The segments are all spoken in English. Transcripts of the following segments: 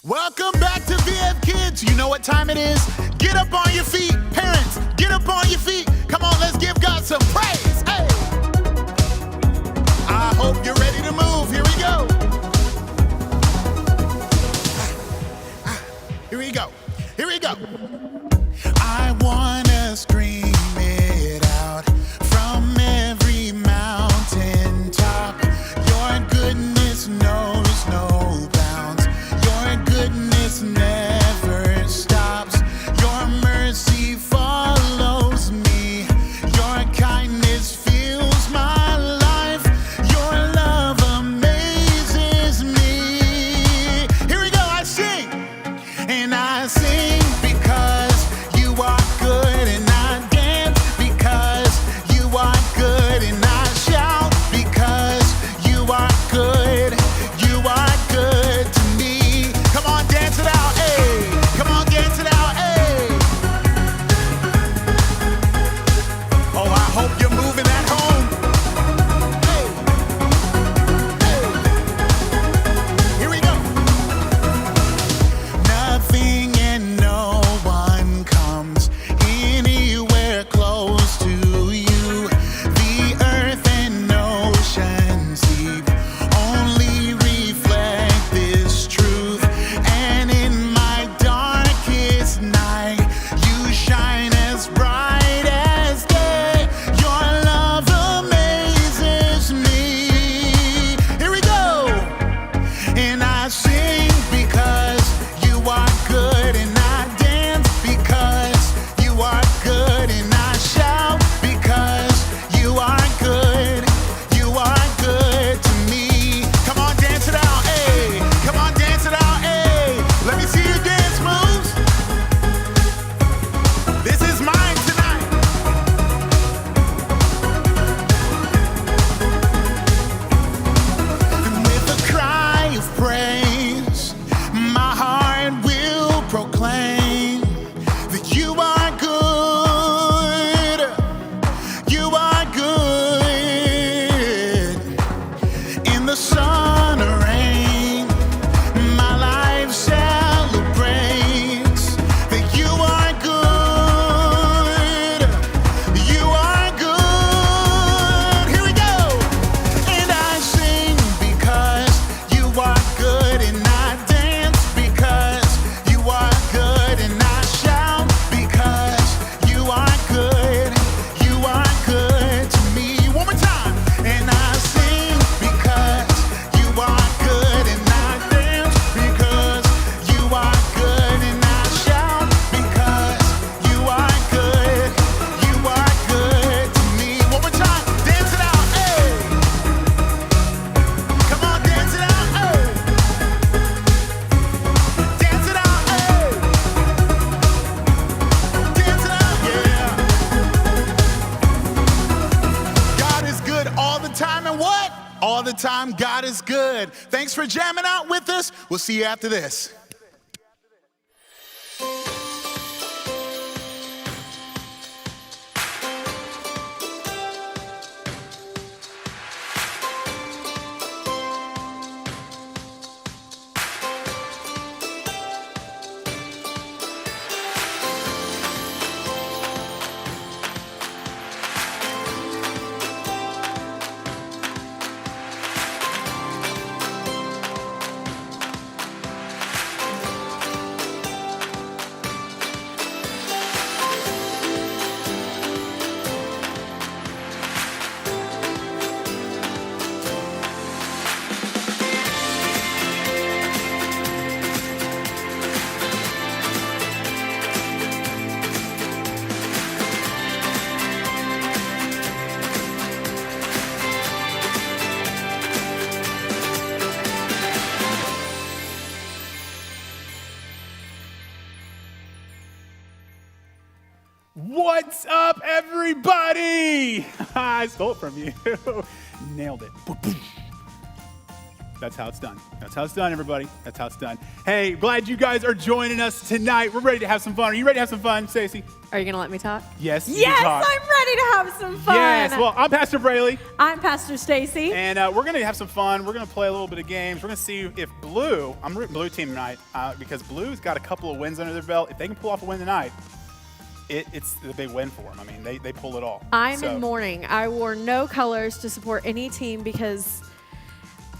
Welcome back to VFKIDS. You know what time it is. Get up on your feet. Parents, get up on your feet. Come on, let's give God some praise. Hey! I hope you're ready to move. Here we go. Here we go. Here we go. I want to scream it out from every mountain top. Your goodness knows no bounds. Your goodness never stops. Your mercy follows me. Your kindness fills my life. Your love amazes me. Here we go, I sing. And I sing because you are good, and I dance because you are good, and I shout because you are good. You are good to me. Come on, dance it out, hey. Come on, dance it out, hey. Oh, I hope you're moving at home. Hey. Hey. Here we go. Nothing and no one comes anywhere close to you. The earth and oceans deep only reflect this truth. And in my darkest night, you shine as bright as day. Your love amazes me. Here we go. And I sing because you are good, and I dance because you are good, and I shout because you are good. You are good to me. Come on, dance it out, hey. Come on, dance it out, hey. Let me see your dance moves. This is mine tonight. And with a cry of praise, my heart will proclaim that you are good. You are good. In the sun or rain, my life celebrates that you are good. You are good. Here we go. And I sing because you are good, and I dance because you are good, and I shout because you are good. You are good to me. One more time. And I sing because you are good, and I dance because you are good, and I shout because you are good. You are good to me. One more time. Dance it out, hey. Come on, dance it out, hey. Dance it out, hey. Dance it out, yeah. God is good all the time, and what? All the time, God is good. Thanks for jamming out with us. We'll see you after this. What's up, everybody? I stole it from you. Nailed it. That's how it's done. That's how it's done, everybody. That's how it's done. Hey, glad you guys are joining us tonight. We're ready to have some fun. Are you ready to have some fun, Stacey? Are you going to let me talk? Yes. You Yes, can talk. I'm ready to have some fun. Yes. Well, I'm Pastor Braley. I'm Pastor Stacy. And we're going to have some fun. We're going to play a little bit of games. We're going to see if Blue, I'm rooting Blue team tonight because Blue's got a couple of wins under their belt. If they can pull off a win tonight, it's a big win for them. I mean, they pull it all. I'm in mourning. I wore no colors to support any team because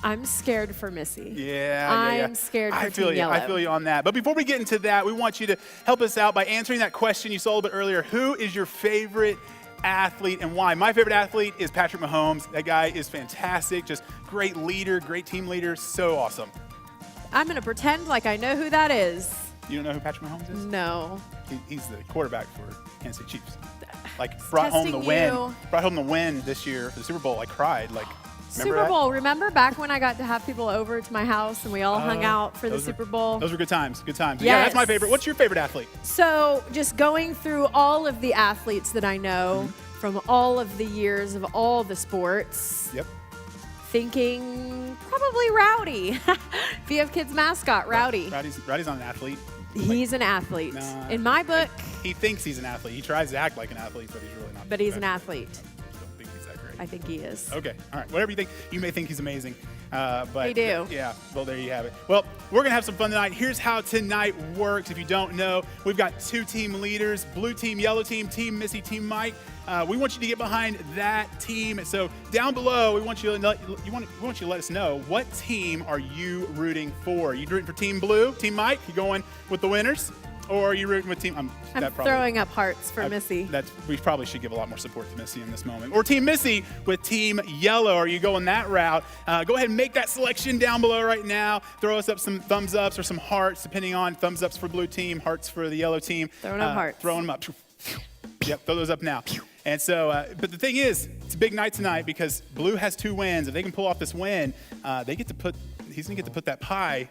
I'm scared for Missy. I'm scared for Team Yellow. I feel you on that. But before we get into that, we want you to help us out by answering that question you saw a little bit earlier. Who is your favorite athlete and why? My favorite athlete is Patrick Mahomes. That guy is fantastic. Just great leader, great team leader. So awesome. I'm going to pretend like I know who that is. You don't know who Patrick Mahomes is? No. He's the quarterback for Kansas City Chiefs. Like brought home the win. Brought home the win this year for the Super Bowl. I cried. Like Super Bowl. Remember back when I got to have people over to my house and we all hung out for the Super Bowl? Those were good times. Good times. Yes. Yeah, that's my favorite. What's your favorite athlete? So just going through all of the athletes that I know from all of the years of all the sports. Yep. Thinking probably Rowdy. VFKIDS mascot, Rowdy. Rowdy's not an athlete. He's an athlete. Nah, In my book. He thinks he's an athlete. He tries to act like an athlete, but he's really not. But he's an athlete. Don't think he's that great. I think he is. Okay. All right. Whatever you think. You may think he's amazing. But I do. Yeah. Well, there you have it. Well, we're going to have some fun tonight. Here's how tonight works. If you don't know, we've got two team leaders, blue team, yellow team, Team Missy, Team Mike. We want you to get behind that team. So down below, we want you to let us know what team are you rooting for? Are you rooting for Team Blue, Team Mike? You going with the winners? Or are you rooting with Team... I'm throwing up hearts for Missy. We probably should give a lot more support to Missy in this moment. Or Team Missy with Team Yellow. Are you going that route? Go ahead and make that selection down below right now. Throw us up some thumbs ups or some hearts, depending on thumbs ups for blue team, hearts for the yellow team. Throwing up hearts. Throwing them up. Yep, throw those up now. And so, but the thing is, it's a big night tonight because Blue has 2 wins. If they can pull off this win, he's going to get to put that pie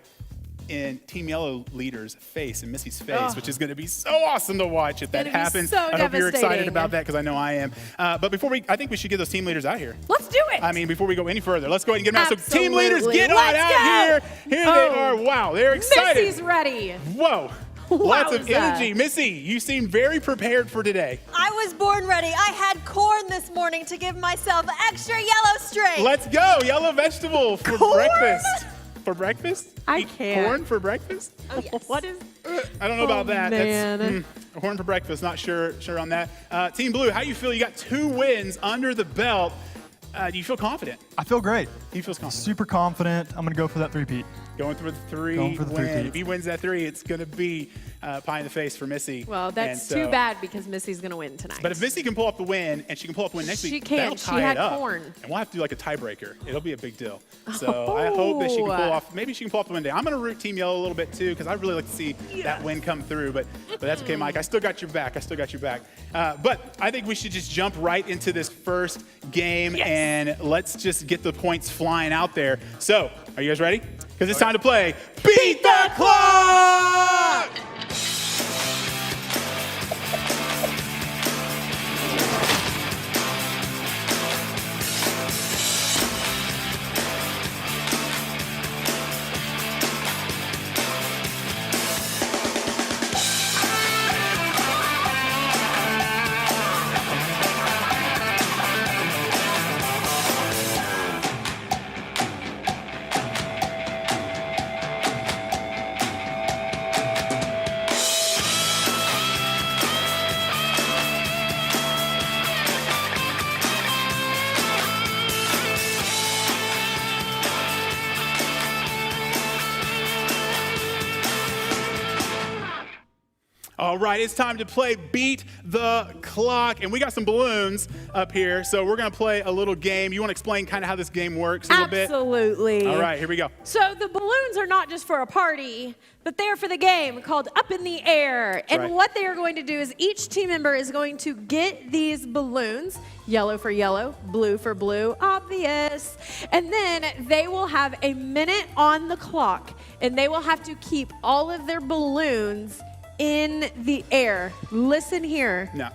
in Team Yellow leader's face, in Missy's face, which is going to be so awesome to watch if that happens. So I hope you're excited about that because I know I am. But before I think we should get those team leaders out here. Let's do it. I mean, before we go any further, let's go ahead and get them out. So team Absolutely. leaders, get on out here. Here they are. Wow, they're excited. Missy's ready. Whoa. Lots of Wowza. energy. Missy, you seem very prepared for today. I was born ready. I had corn this morning to give myself extra yellow strength. Let's go. Yellow vegetable for breakfast. For breakfast? I Eat can't. corn for breakfast? Oh, yes. What is... I don't know about that. Man. That's corn for breakfast. Not sure on that. Team Blue, how do you feel? You got 2 wins under the belt. Do you feel confident? I feel great. He feels confident. Super confident. I'm going to go for that 3-peat. Going for the 3 Going for the win. 3-peat. If he wins that 3, it's going to be pie in the face for Missy. Well, that's too bad because Missy's going to win tonight. But if Missy can pull off the win, and she can pull off the win next week, She can. that'll She tie had it up. corn. And we'll have to do like a tiebreaker. It'll be a big deal. So I hope that she can pull off, maybe she can pull off the win day. I'm going to root Team Yellow a little bit too because I'd really like to see that win come through. But that's okay, Mike. I still got your back. But I think we should just jump right into this first game and let's just get the points flying out there. So, are you guys ready? Because it's time to play Beat the Clock! All right, it's time to play Beat the Clock. And we got some balloons up here, so we're going to play a little game. You want to explain kind of how this game works a little bit? Absolutely. All right, here we go. So the balloons are not just for a party, but they're for the game called Up in the Air. And right. what they are going to do is each team member is going to get these balloons, yellow for yellow, blue for blue, obvious. And then they will have a minute on the clock, and they will have to keep all of their balloons in the air. Listen here. No.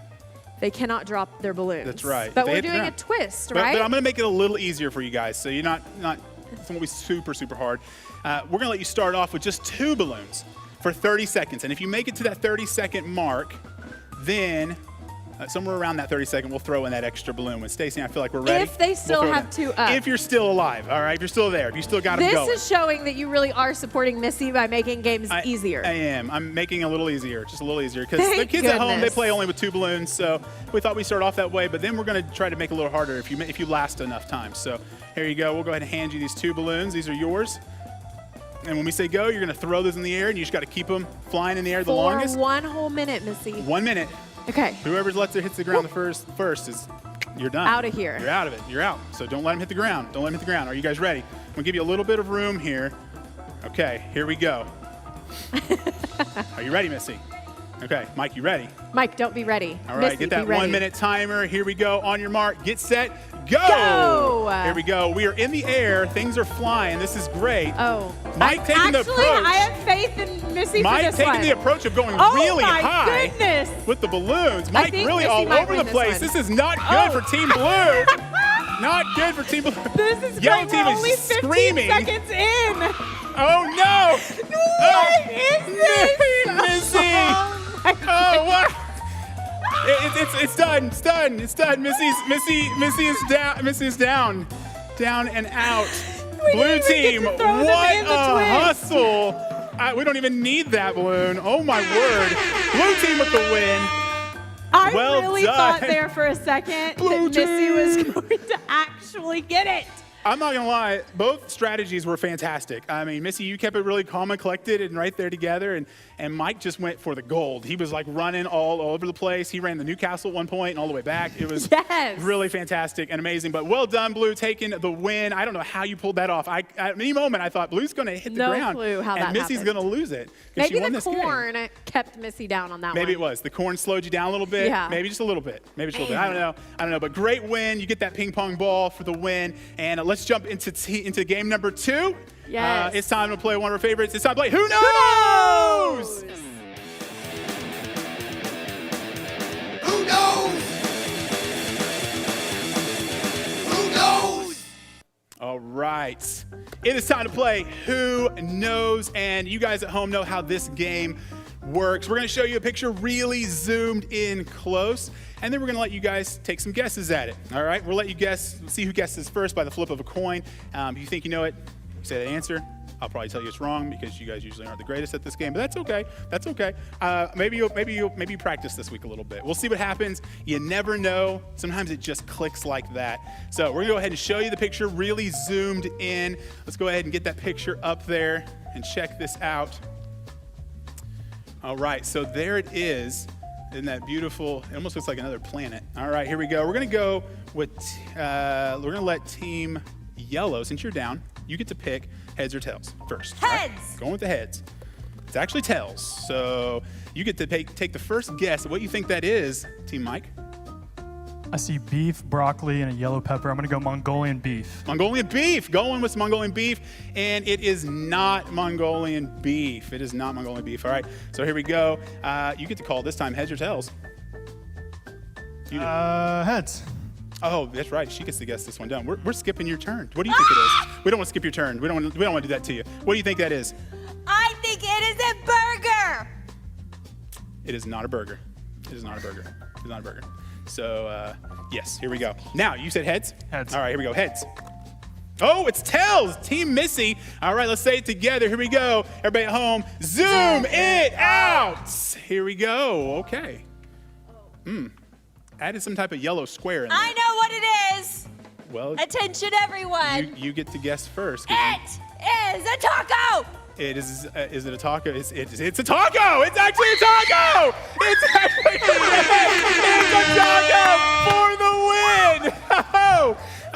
They cannot drop their balloons. That's right. But They we're hit the doing a ground. twist, But right? I'm going to make it a little easier for you guys, so you're not It's going to be super, super hard. We're going to let you start off with just 2 balloons for 30 seconds. And if you make it to that 30-second mark, then somewhere around that 30-second, we'll throw in that extra balloon. With Stacy, I feel like we're ready. If they still have 2 up. If you're still alive, all right? If you're still there, if you still got them going. This is showing that you really are supporting Missy by making games easier. I am. I'm making it a little easier, just a little easier. Because the Thank kids at home, they goodness. play only with 2 balloons, so we thought we'd start off that way. But then we're going to try to make it a little harder if you last enough time. So here you go. We'll go ahead and hand you these 2 balloons. These are yours. And when we say go, you're going to throw those in the air, and you just got to keep them flying in the air the longest. For 1 whole minute, Missy. 1 minute. Okay. Whoever hits the ground first is you're done. Out of here. You're out of it. You're out. So don't let them hit the ground. Don't let them hit the ground. Are you guys ready? I'm gonna give you a little bit of room here. Okay, here we go. Are you ready, Missy? Okay, Mike, you ready? Mike, don't be ready. All right, Missy, get that be ready. 1 minute timer. Here we go. On your mark, get set, go! Go! Here we go. We are in the air. Things are flying. This is great. Oh. Mike taking the approach. Actually, I have faith in Missy Mike for this taking one. the approach of going Oh really my high goodness. with the balloons. Mike think really Missy all might over win the this place. one. This is not good for Team Blue. Not good for Team Blue. This is Yellow great. team We're is only 15 screaming. seconds in. Oh no! What is this? Missy! Oh, my Oh what? It's done. It's done. It's done. Missy is down. Missy is down. Down and out. We Blue didn't even team, get to throw them what in a the twist. hustle! We don't even need that balloon. Oh my word! Blue team with the win. I Well really done. thought there for a second Blue that Missy was team. going to actually get it. I'm not gonna lie, both strategies were fantastic. I mean, Missy, you kept it really calm and collected and right there together, and Mike just went for the gold. He was like running all over the place. He ran the Newcastle at one point and all the way back. It was Yes. really fantastic and amazing. But well done, Blue, taking the win. I don't know how you pulled that off. At any moment, I thought Blue's gonna hit the No ground, clue how and that Missy's happened. gonna lose it. 'cause Maybe she won the this game. corn kept Missy down on that Maybe one. it was. The corn slowed you down a little bit. Yeah. Maybe just a little bit. Maybe just a little bit. I don't know. But great win. You get that ping pong ball for the win. And let's jump into game number 2. Yes. It's time to play one of our favorites. It's time to play Who Knows? Who knows? Who knows? All right. It is time to play Who Knows? And you guys at home know how this game works. We're going to show you a picture really zoomed in close, and then we're going to let you guys take some guesses at it. All right? We'll let you guess, see who guesses first by the flip of a coin. If you think you know it, say that answer. I'll probably tell you it's wrong because you guys usually aren't the greatest at this game, but that's okay. That's okay. Maybe you practice this week a little bit. We'll see what happens. You never know. Sometimes it just clicks like that. So we're gonna go ahead and show you the picture really zoomed in. Let's go ahead and get that picture up there and check this out. All right, so there it is. Isn't that beautiful? It almost looks like another planet. All right, here we go. We're gonna go with, we're gonna let Team Yellow, since you're down, you get to pick heads or tails first. all right? Heads. Going with the heads. It's actually tails. So you get to take the first guess at what you think that is, Team Mike. I see beef, broccoli, and a yellow pepper. I'm going to go Mongolian beef. Mongolian beef. Going with some Mongolian beef, and it is not Mongolian beef. It is not Mongolian beef. All right, so here we go. You get to call this time heads or tails. You do. Heads. Oh, that's right. She gets to guess this one down. We're skipping your turn. What do you think it is? We don't want to skip your turn. We don't want to do that to you. What do you think that is? I think it is a burger. It is not a burger. It is not a burger. It is not a burger. So, yes, here we go. Now, you said heads? Heads. All right, here we go. Heads. Oh, it's tails. Team Missy. All right, let's say it together. Here we go. Everybody at home, zoom it out. Here we go. Okay. Added some type of yellow square in there. I know what it is. Well, Attention, everyone. you get to guess first. 'Cause It is a taco. it is it a taco? It's a taco! It's actually a taco! It's actually it's a taco for the win!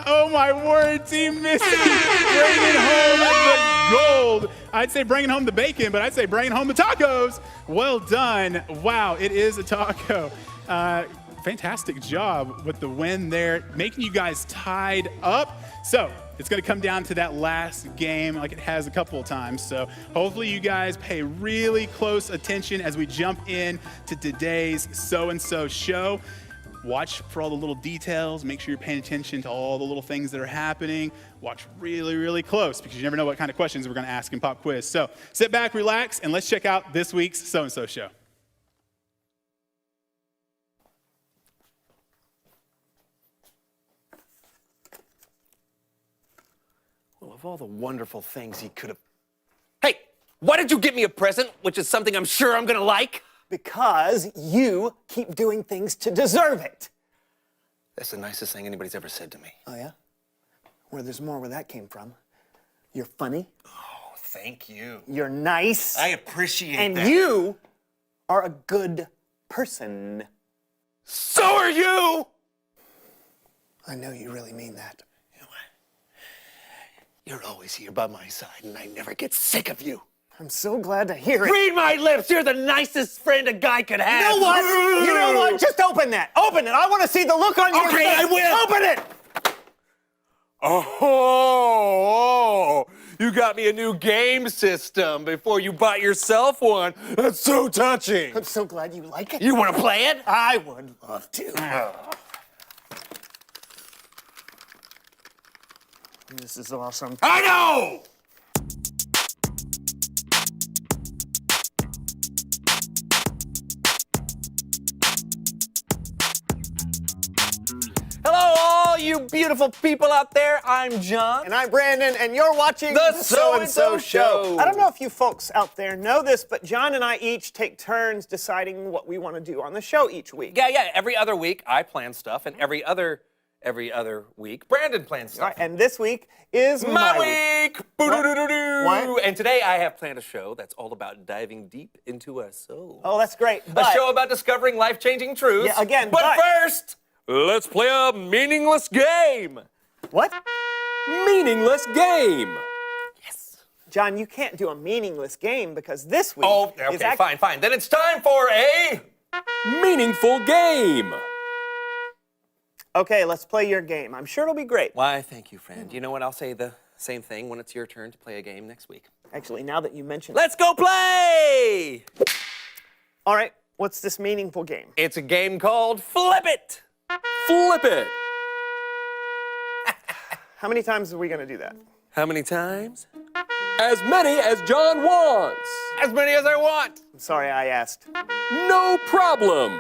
Oh my word, Team Missy bringing home the gold. I'd say bringing home the bacon, but I'd say bringing home the tacos. Well done. Wow, it is a taco. Fantastic job with the win there, making you guys tied up. So it's going to come down to that last game like it has a couple of times. So hopefully you guys pay really close attention as we jump in to today's So-and-So show. watch for all the little details. Make sure you're paying attention to all the little things that are happening. Watch really, really close because you never know what kind of questions we're going to ask in Pop Quiz. So sit back, relax, and let's check out this week's So-and-So Show. Well, of all the wonderful things he could have... Hey, why did you get me a present, which is something I'm sure I'm gonna like? Because you keep doing things to deserve it. That's the nicest thing anybody's ever said to me. Oh, yeah? Well, there's more where that came from. You're funny. Oh, thank you. You're nice. I appreciate and that. you are a good person. So are you! I know you really mean that. You know what? You're always here by my side, and I never get sick of you. I'm so glad to hear it. Read my lips! You're the nicest friend a guy could have. You know what? You know what? Just open that. Open it. I want to see the look on your face. Okay, I will. Open it. Oh, you got me a new game system before you bought yourself one. That's so touching. I'm so glad you like it. You want to play it? I would love to. This is awesome. I know! Hello, all you beautiful people out there. I'm John. And I'm Brandon, and you're watching The So-and-So So-and-So Show. I don't know if you folks out there know this, but John and I each take turns deciding what we want to do on the show each week. Yeah. Every other week, I plan stuff, and every other week, Brandon plans stuff. All right, and this week is My week! Boo-doo-doo-doo-doo. What? And today I have planned a show that's all about diving deep into our soul. Oh, that's great. A But show about discovering life-changing truths. Yeah, again, But but- first, let's play a meaningless game. what? Meaningless game. Yes. John, you can't do a meaningless game because this week Oh, is okay, fine. Then it's time for a meaningful game. Okay, let's play your game. I'm sure it'll be great. Why, thank you, friend. You know what? I'll say the same thing when it's your turn to play a game next week. Actually, now that you mention it. Let's go play! All right, what's this meaningful game? It's a game called Flip It. Flip it. How many times are we going to do that? How many times? As many as John wants. As many as I want. I'm sorry I asked. No problem.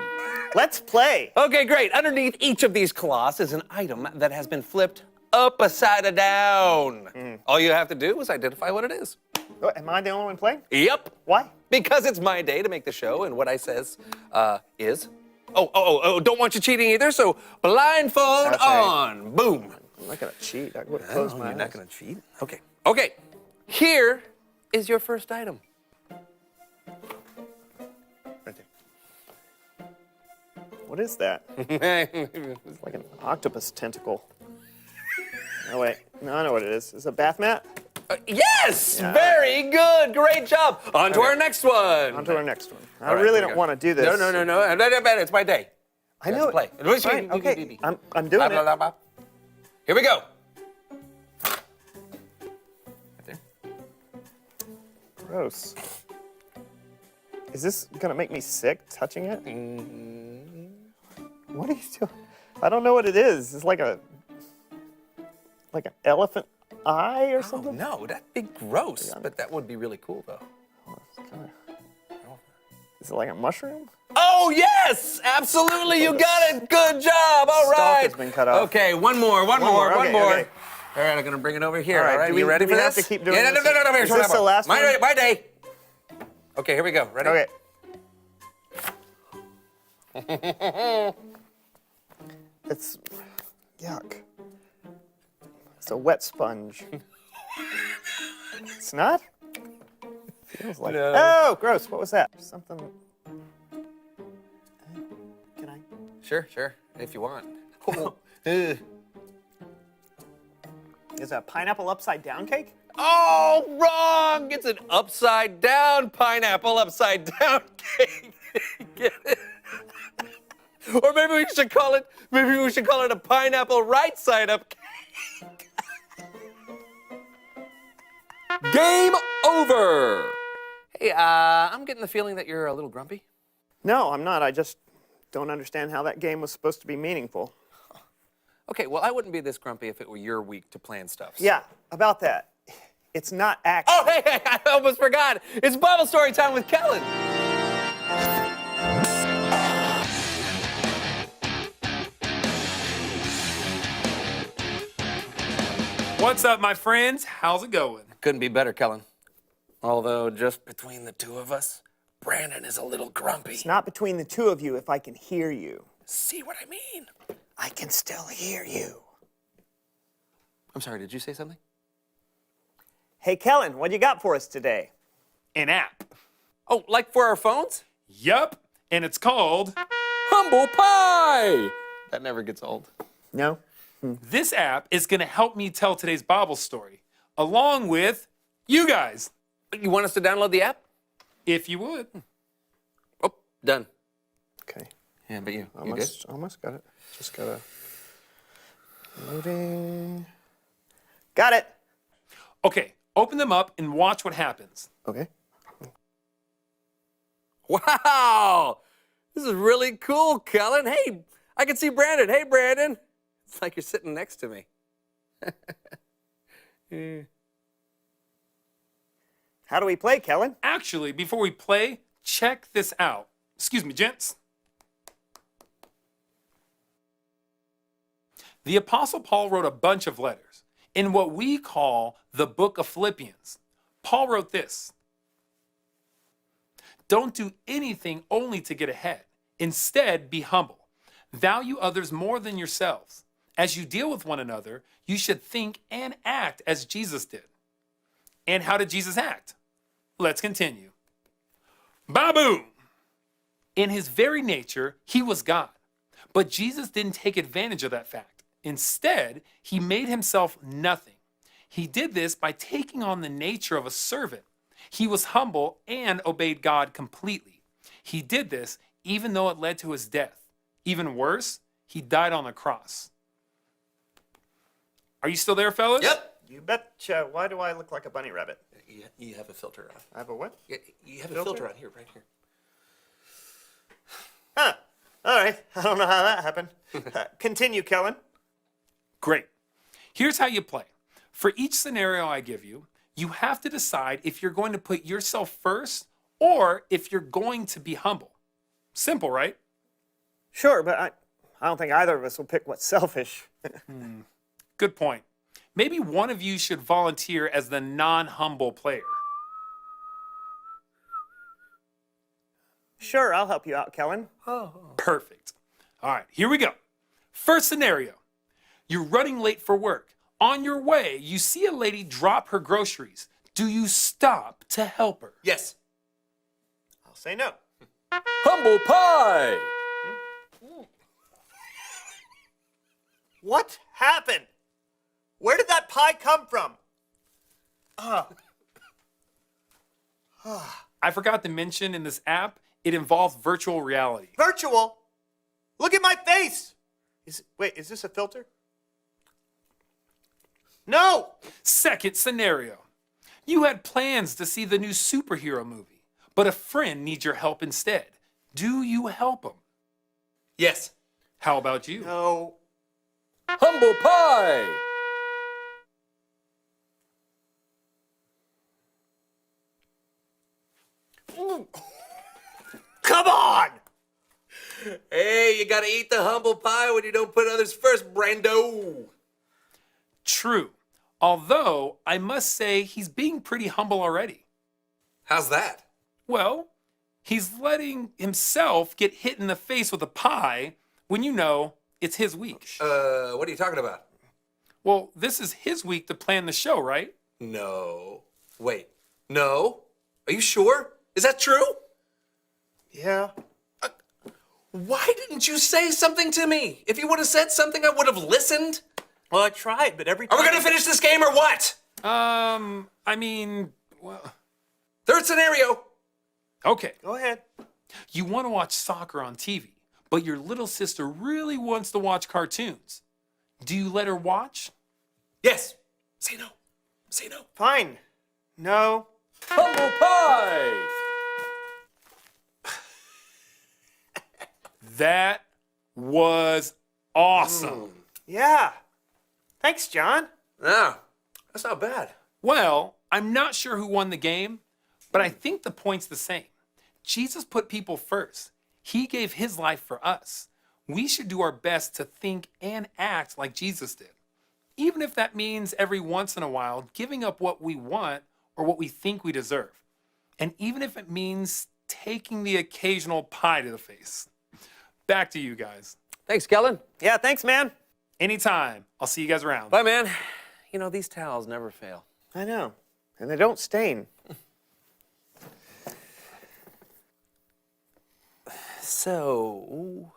Let's play. Okay, great. Underneath each of these cloths is an item that has been flipped upside down. All you have to do is identify what it is. Oh, am I the only one playing? Yep. Why? Because it's my day to make the show, and what I says is... Oh, don't want you cheating either, so blindfold Okay. on. Boom. I'm not going to cheat. I would close my You're eyes. not going to cheat? Okay. Here is your first item. Right What is that? there. It's like an octopus tentacle. Oh, wait. No, I know what it is. Is it a bath mat? Yes! Yeah. Very good. Great job. On to Okay. our next one. On to our next one. I All right, really here we don't go. want to do this. No. It's my day. I know. Let's it. play. Fine, okay. I'm doing Blah, it. blah, blah. Here we go. Right there. Gross. Is this going to make me sick touching it? What are you doing? I don't know what it is. It's like an elephant eye or Oh, something? no, that'd be gross, but that would be really cool, though. Is it like a mushroom? Oh, yes! Absolutely, you got it. Good job. All Stalk right. has been cut off. Okay, one more. more, okay, All okay. right, I'm going to bring it over here. All right, do we- you ready do we for have this? to keep doing yeah, this? No. Is this the last one? My day. Okay, here we go. Ready? Okay. It's yuck. It's a wet sponge. It's not? Feels like No. Oh, gross. What was that? Something. Can I? Sure, if you want. Is it a pineapple upside down cake? Oh, wrong! It's an upside down pineapple upside down cake. Get it? Or maybe we should call it a pineapple right side up cake. Game over. Hey, I'm getting the feeling that you're a little grumpy. No, I'm not. I just don't understand how that game was supposed to be meaningful. Okay, well, I wouldn't be this grumpy if it were your week to plan stuff. Yeah, about that. It's not actually. Oh, hey, I almost forgot. It's Bible story time with Kellen. What's up, my friends? How's it going? Couldn't be better, Kellen. Although, just between the two of us, Brandon is a little grumpy. It's not between the two of you if I can hear you. See what I mean? I can still hear you. I'm sorry, did you say something? Hey, Kellen, what you got for us today? An app. Oh, like for our phones? Yup, and it's called Humble Pie! That never gets old. No? This app is going to help me tell today's Bible story, along with you guys, You want us to download the app? if you would. Oh, done. Okay. Yeah, but you did? Almost got it. Just gotta. Loading. Got it. Okay, open them up and watch what happens. Okay. Wow! This is really cool, Kellen. Hey, I can see Brandon. Hey, Brandon. It's like you're sitting next to me. How do we play, Kellen? Actually, before we play, check this out. Excuse me, gents. The Apostle Paul wrote a bunch of letters in what we call the book of Philippians. Paul wrote this: "Don't do anything only to get ahead. Instead, be humble. Value others more than yourselves. As you deal with one another, you should think and act as Jesus did." And how did Jesus act? Let's continue. Ba-boom! In his very nature, he was God. But Jesus didn't take advantage of that fact. Instead, he made himself nothing. He did this by taking on the nature of a servant. He was humble and obeyed God completely. He did this even though it led to his death. Even worse, he died on the cross. Are you still there, fellas? Yep. You betcha. Why do I look like a bunny rabbit? You have a filter on. I have a what? You have a filter on here, right here. Huh. All right. I don't know how that happened. Continue, Kellen. Great. Here's how you play. For each scenario I give you, you have to decide if you're going to put yourself first or if you're going to be humble. Simple, right? Sure, but I don't think either of us will pick what's selfish. Good point. Maybe one of you should volunteer as the non-humble player. Sure, I'll help you out, Kellen. Perfect. All right, here we go. First scenario. You're running late for work. On your way, you see a lady drop her groceries. Do you stop to help her? Yes. I'll say no. Humble Pie! What happened? Where did that pie come from? I forgot to mention in this app, it involves virtual reality. Virtual? Look at my face! Wait, is this a filter? No! Second scenario. You had plans to see the new superhero movie, but a friend needs your help instead. Do you help him? Yes. How about you? No. Humble Pie! Come on! Hey, you gotta eat the humble pie when you don't put others first, Brando. True. Although, I must say, he's being pretty humble already. How's that? Well, he's letting himself get hit in the face with a pie when you know it's his week. What are you talking about? Well, this is his week to plan the show, right? No. Wait. No? Are you sure? Is that true? Yeah. Why didn't you say something to me? If you would have said something, I would have listened. Well, I tried, but every time... Are we gonna finish this game or what? I mean, well, Third scenario. okay. Go ahead. You want to watch soccer on TV, but your little sister really wants to watch cartoons. Do you let her watch? Yes. Say no. Say no. Fine. No. Humble pie. That was awesome. Yeah. Thanks, John. No, that's not bad. Well, I'm not sure who won the game, but I think the point's the same. Jesus put people first. He gave his life for us. We should do our best to think and act like Jesus did, even if that means every once in a while giving up what we want or what we think we deserve, and even if it means taking the occasional pie to the face. Back to you guys. Thanks, Kellen. Yeah, thanks, man. Anytime. I'll see you guys around. Bye, man. You know, these towels never fail. I know. And they don't stain. So,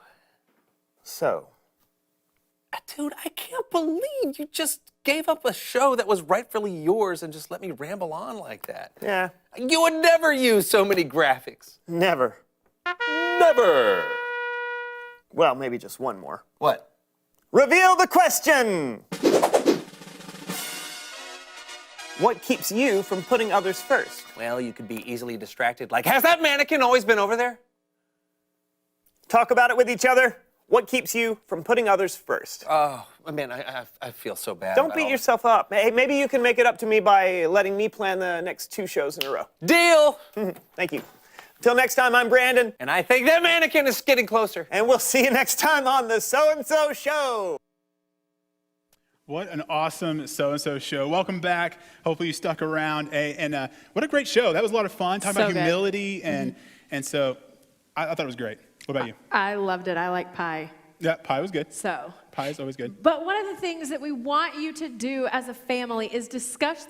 dude, I can't believe you just gave up a show that was rightfully yours and just let me ramble on like that. Yeah, You would never use so many graphics. never. Never. Well, maybe just one more. What? Reveal the question! What keeps you from putting others first? Well, you could be easily distracted. Like, has that mannequin always been over there? Talk about it with each other. What keeps you from putting others first? Oh, man, I feel so bad. Don't about beat all yourself up. Hey, maybe you can make it up to me by letting me plan the next 2 shows in a row. this. Deal. Thank you. Until next time, I'm Brandon, And I think that mannequin is getting closer. and we'll see you next time on the So-and-So Show. What an awesome so-and-so show. Welcome back. Hopefully you stuck around. And what a great show. That was a lot of fun. Talking So about good. humility. And so I thought it was great. What about you? I loved it. I like pie. Yeah, pie was good. So. Pie is always good. But one of the things that we want you to do as a family is discuss.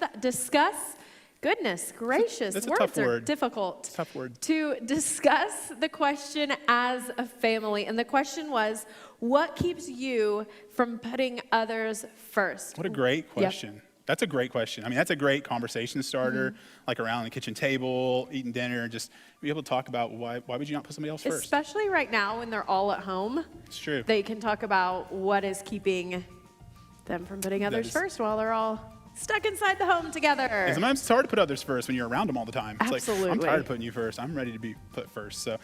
Goodness gracious, That's a words tough are word. difficult. Tough word. To discuss the question as a family, and the question was, what keeps you from putting others first? What a great question. That's a great question. I mean, that's a great conversation starter, like around the kitchen table, eating dinner, just be able to talk about why would you not put somebody else first? Especially right now when they're all at home. It's true. They can talk about what is keeping them from putting others is- first while they're all stuck inside the home together. And sometimes it's hard to put others first when you're around them all the time. It's like, I'm Absolutely. tired of putting you first. I'm ready to be put first. So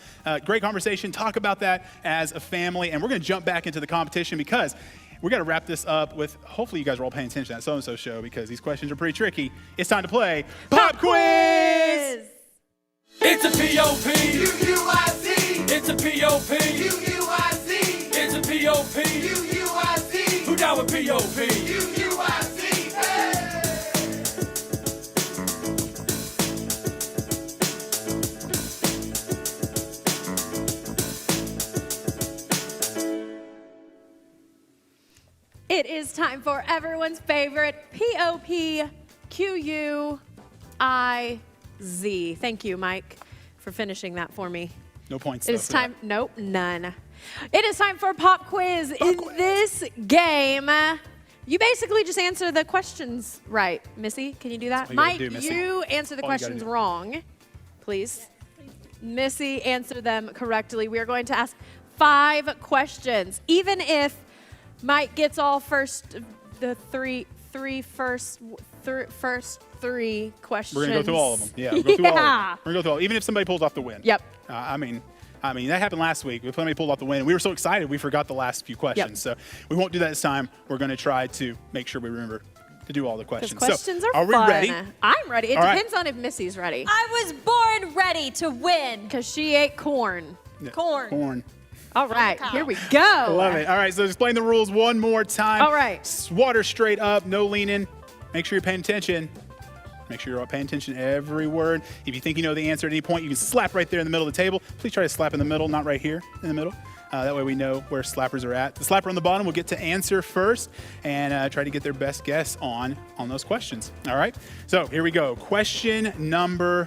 great conversation. Talk about that as a family. And we're going to jump back into the competition because we're going to wrap this up with, hopefully you guys are all paying attention to that so-and-so show because these questions are pretty tricky. It's time to play Pop Quiz! It's a P.O.P. UUIC. It's a P.O.P. UUIC. It's a P.O.P. UUIC. Who down with P.O.P.? UUIC. Hey. It is time for everyone's favorite P-O-P-Q-U-I-Z. Thank you, Mike, for finishing that for me. No points. It though, is for that. time, nope, none. It is time for Pop Quiz. In this game, you basically just answer the questions right. Missy, can you do that? all you gotta Mike, do, Missy. you answer the All you gotta questions do. wrong, please. Missy, answer them correctly. We are going to ask 5 questions. Even if Mike gets all first 3 questions. We're going to go through all of them. Yeah, we'll go through all of them. Yeah. We're going to go through all, even if somebody pulls off the win. Yep. I mean, that happened last week. If somebody pulled off the win, we were so excited we forgot the last few questions. So we won't do that this time. We're going to try to make sure we remember to do all the Because questions. questions so, are we fun. ready? I'm ready. It All right. depends on if Missy's ready. I was born ready to win. Because she ate corn. Corn. Corn. All right, cow. here we go. Love it. All right, so explain the rules one more time. All right. Water straight up, no leaning. Make sure you're paying attention. Make sure you're paying attention to every word. If you think you know the answer at any point, you can slap right there in the middle of the table. Please try to slap in the middle, not right here in the middle. That way we know where slappers are at. The slapper on the bottom will get to answer first and try to get their best guess on those questions. All right? So here we go. Question number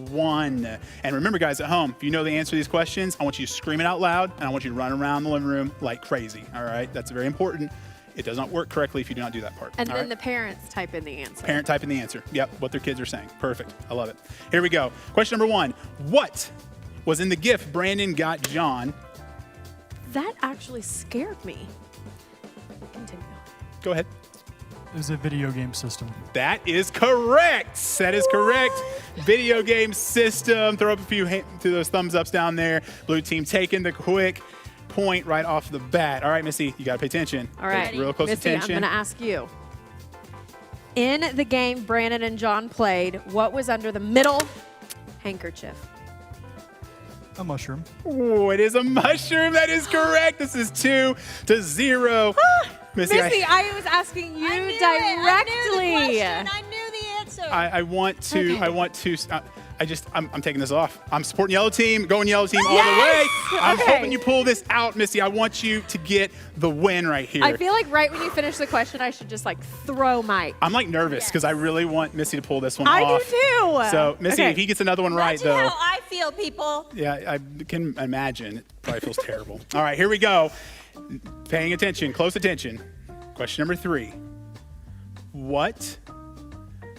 1. And remember, guys at home, if you know the answer to these questions, I want you to scream it out loud, and I want you to run around the living room like crazy. All right? That's very important. It does not work correctly if you do not do that part. And All then right? the parents type in the answer. Parent typing the answer. Yep, what their kids are saying. Perfect. I love it. Here we go. Question number 1. What was in the gift Brandon got John? That actually scared me. Continue. Go ahead. It was a video game system. That is correct. That is correct. Video game system. Throw up a few those thumbs ups down there. Blue team taking the quick point right off the bat. All right, Missy, you got to pay attention. All right. Pay real close Missy, attention. I'm going to ask you. In the game Brandon and John played, what was under the middle handkerchief? A mushroom. Oh, it is a mushroom. That is correct. This is 2-0. Missy, I was asking you I knew directly. I knew the answer. I want to. Okay. I want to. I'm taking this off. I'm supporting yellow team. Going yellow team all Yes! the way. I'm Okay. hoping you pull this out, Missy. I want you to get the win right here. I feel like right when you finish the question, I should just like throw Mike. I'm like nervous because I really want Missy to pull this one I off. do too. So Missy, Okay. if he gets another one right, Imagine though. how I feel, people. Yeah, I can imagine. It probably feels terrible. All right, here we go. Paying attention, close attention. Question number 3. What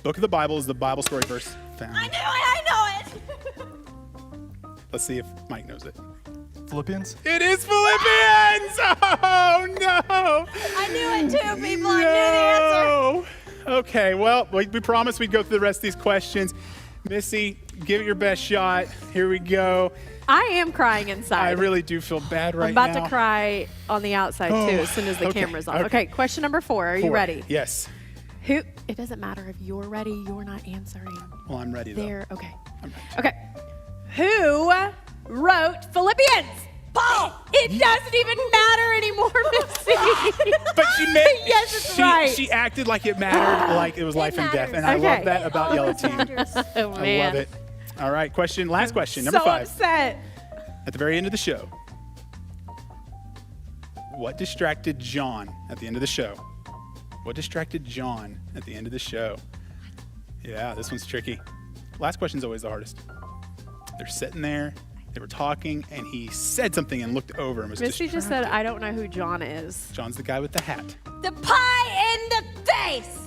book of the Bible is the Bible story verse found? I knew it. I know it. Let's see if Mike knows it. Philippians. It is Philippians! Oh, no! I knew it too, people. I knew the answer. No. Okay, well, we promised we'd go through the rest of these questions. Missy, give it your best shot. Here we go. I am crying inside. I really do feel bad right I'm now. about to cry on the outside too, as soon as the okay, camera's on. okay. Okay, question number 4. Are you 4. ready? Yes. Who? It doesn't matter if you're ready. You're not answering. Well, I'm ready, though. There. Okay. I'm ready. Okay. Who wrote Philippians? Paul. It doesn't even matter anymore, Missy. But she made Yes, it's right. She acted like it mattered, like it was life and death, matters. and I Okay. love that about Yellow Team. Oh I man. love it. All right, last question, number so 5. upset. At the very end of the show, what distracted John at the end of the show? What distracted John at the end of the show? Yeah, this one's tricky. Last question's always the hardest. They're sitting there, they were talking, and he said something and looked over and was Missy just said, distracted. "I don't know who John is." John's the guy with the hat. The pie in the face.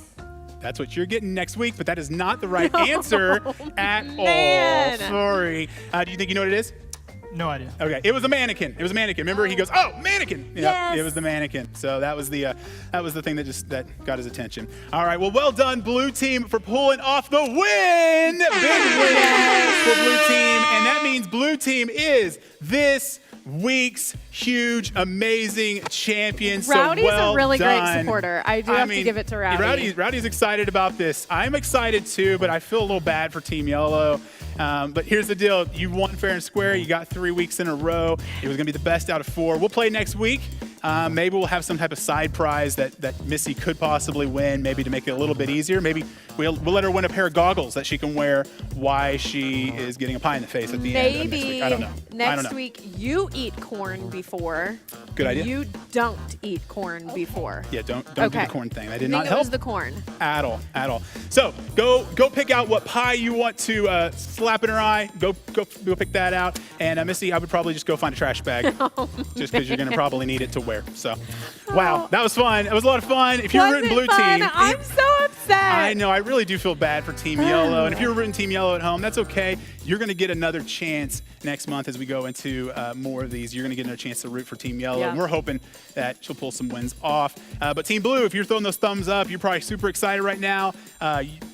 That's what you're getting next week, but that is not the right answer at man. all. Sorry. Do you think you know what it is? No idea. Okay, it was a mannequin. It was a mannequin. Remember, he goes, "Oh, mannequin!" Yeah, Yes. it was the mannequin. So that was the thing that got his attention. All right, well done, Blue Team, for pulling off the win. Big win for Blue Team, and that means Blue Team is this week's huge, amazing champion. Rowdy's so well a really great done. supporter. I do have to give it to Rowdy. Rowdy's excited about this. I'm excited too, but I feel a little bad for Team Yellow. But here's the deal. You won fair and square. You got 3 weeks in a row. It was going to be the best out of 4. We'll play next week. Maybe we'll have some type of side prize that Missy could possibly win, maybe to make it a little bit easier. Maybe we'll let her win a pair of goggles that she can wear while she is getting a pie in the face at the end of next week. I don't know. I don't next know. week you eat corn before. Good idea. You don't eat corn before. Yeah, don't do Okay. the corn thing. That did I not think it help was the corn. at all. So go pick out what pie you want to slap in her eye. Go pick that out. And Missy, I would probably just go find a trash bag, just because you're gonna probably need it to wear. So, wow, that was fun. It was a lot of fun. If you're Wasn't rooting Blue fun? Team, I'm so upset. I know. I really do feel bad for Team Yellow. And if you're rooting Team Yellow at home, that's okay. You're going to get another chance next month as we go into more of these. You're going to get another chance to root for Team Yellow. Yeah. And we're hoping that she'll pull some wins off. But Team Blue, if you're throwing those thumbs up, you're probably super excited right now.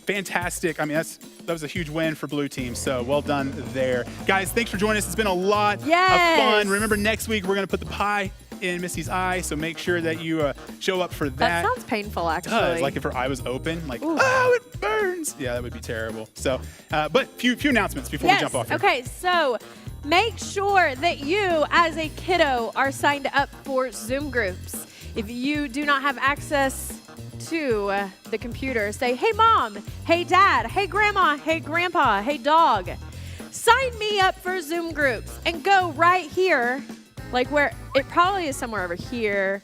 Fantastic. I mean, that was a huge win for Blue Team. So well done there. Guys, thanks for joining us. It's been a lot of fun. Remember, next week we're going to put the pie in Missy's eye, so make sure that you show up for that. That sounds painful, actually. Does. Like if her eye was open, like, oh, it burns. Yeah, that would be terrible. So, but few announcements before we jump off here. Okay, so make sure that you, as a kiddo, are signed up for Zoom groups. If you do not have access to the computer, say, hey, Mom, hey, Dad, hey, Grandma, hey, Grandpa, hey, dog. Sign me up for Zoom groups and go right here, like where it probably is somewhere over here.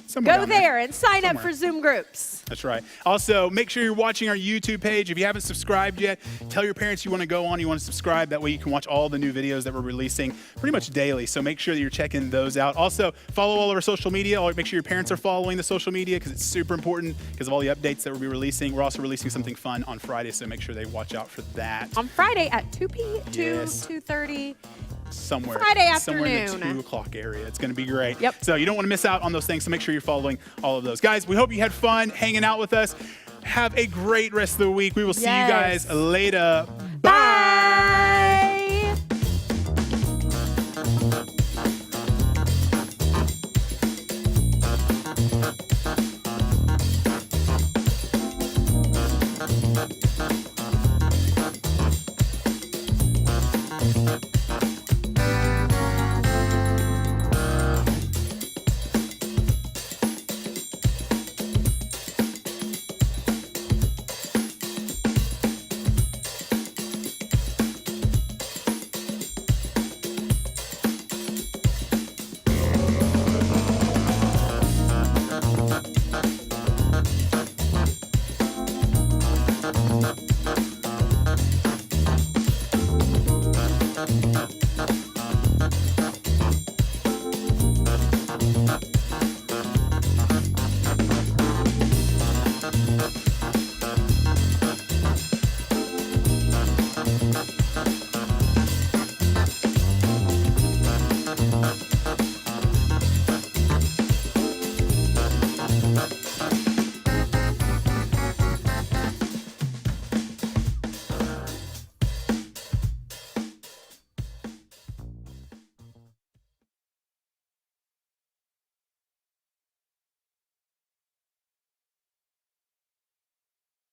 Somewhere Go down there and sign up Somewhere. for Zoom groups. That's right. Also, make sure you're watching our YouTube page. If you haven't subscribed yet, tell your parents you want to go on, you want to subscribe. That way you can watch all the new videos that we're releasing pretty much daily. So make sure that you're checking those out. Also, follow all of our social media. Make sure your parents are following the social media because it's super important because of all the updates that we'll be releasing. We're also releasing something fun on Friday, so make sure they watch out for that. On Friday at 2 p.m. Yes. 2:30. Somewhere Friday somewhere in the afternoon. 2 o'clock area. It's going to be great. Yep. So you don't want to miss out on those things. So make sure you're following all of those. Guys, we hope you had fun hanging out with us. Have a great rest of the week. We will see you Yes. guys later. Bye. Bye.